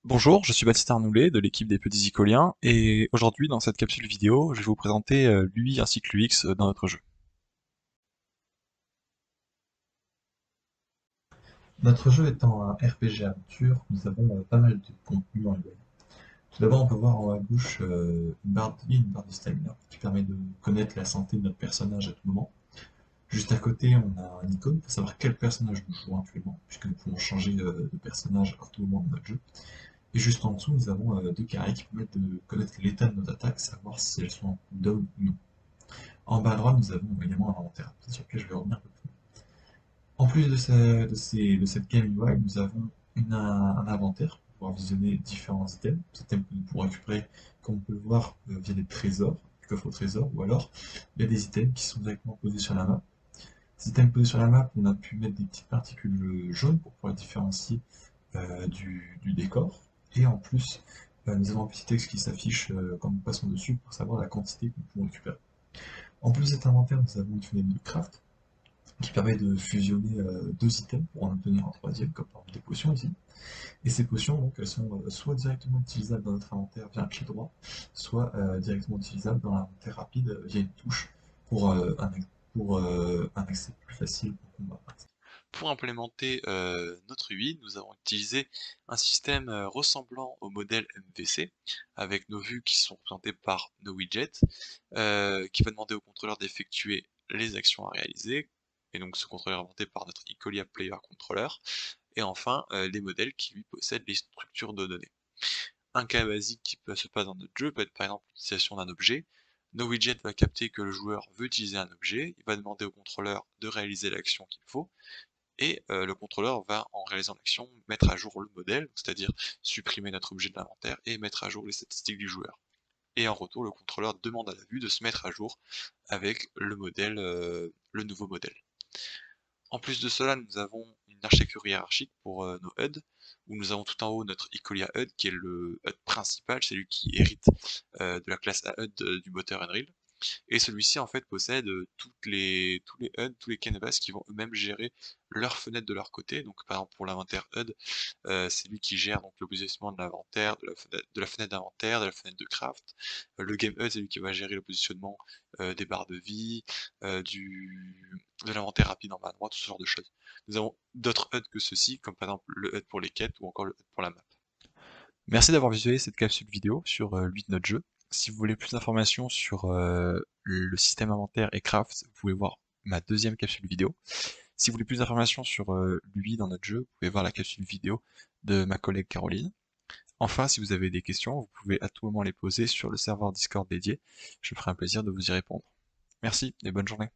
Bonjour, je suis Baptiste Arnoulet de l'équipe des Petits Icoliens et aujourd'hui dans cette capsule vidéo, je vais vous présenter l'UI ainsi que l'UX dans notre jeu. Notre jeu étant un RPG aventure, nous avons pas mal de contenu en lui. Tout d'abord, on peut voir en haut à gauche une barre de vie, une barre de stamina, qui permet de connaître la santé de notre personnage à tout moment. Juste à côté, on a un icône pour savoir quel personnage nous jouons actuellement, puisque nous pouvons changer de personnage à tout moment de notre jeu. Et juste en dessous, nous avons deux carrés qui permettent de connaître l'état de nos attaques, savoir si elles sont en cooldown ou non. En bas à droite, nous avons également un inventaire, sur lequel je vais revenir un peu plus. En plus de cette game UI, nous avons un inventaire pour pouvoir visionner différents items. Ces items que nous pourrons récupérer, comme on peut le voir, via des trésors, des coffres au trésor, ou alors il y a des items qui sont directement posés sur la map. Ces items posés sur la map, on a pu mettre des petites particules jaunes pour pouvoir les différencier du décor. Et en plus, nous avons un petit texte qui s'affiche quand nous passons dessus pour savoir la quantité que nous pouvons récupérer. En plus de cet inventaire, nous avons une fenêtre de craft qui permet de fusionner deux items pour en obtenir un troisième, comme par exemple des potions ici. Et ces potions, donc, elles sont soit directement utilisables dans notre inventaire via un clic droit, soit directement utilisables dans l'inventaire rapide via une touche pour, un accès plus facile au combat. Pour implémenter notre UI, nous avons utilisé un système ressemblant au modèle MVC, avec nos vues qui sont représentées par nos widgets, qui va demander au contrôleur d'effectuer les actions à réaliser, et donc ce contrôleur est inventé par notre Icolia Player Controller, et enfin les modèles qui lui possèdent les structures de données. Un cas basique qui peut se passer dans notre jeu peut être par exemple l'utilisation d'un objet. NoWidget va capter que le joueur veut utiliser un objet, il va demander au contrôleur de réaliser l'action qu'il faut, et le contrôleur va, en réalisant l'action, mettre à jour le modèle, c'est-à-dire supprimer notre objet de l'inventaire et mettre à jour les statistiques du joueur. Et en retour, le contrôleur demande à la vue de se mettre à jour avec le modèle, le nouveau modèle. En plus de cela, nous avons une architecture hiérarchique pour nos HUD, où nous avons tout en haut notre Icolia HUD, qui est le HUD principal, c'est lui qui hérite de la classe AHUD du moteur Unreal. Et celui-ci en fait possède tous les HUD, tous les canvas qui vont eux-mêmes gérer leurs fenêtres de leur côté. Donc par exemple pour l'inventaire HUD, c'est lui qui gère donc le positionnement de l'inventaire, de la fenêtre d'inventaire, de la fenêtre de craft. Le game HUD, c'est lui qui va gérer le positionnement des barres de vie, de l'inventaire rapide en bas à droite, tout ce genre de choses. Nous avons d'autres HUD que ceux-ci, comme par exemple le HUD pour les quêtes ou encore le HUD pour la map. Merci d'avoir visualisé cette capsule vidéo sur lui de notre jeu. Si vous voulez plus d'informations sur le système inventaire et craft, vous pouvez voir ma deuxième capsule vidéo. Si vous voulez plus d'informations sur lui dans notre jeu, vous pouvez voir la capsule vidéo de ma collègue Caroline. Enfin, si vous avez des questions, vous pouvez à tout moment les poser sur le serveur Discord dédié. Je ferai un plaisir de vous y répondre. Merci et bonne journée.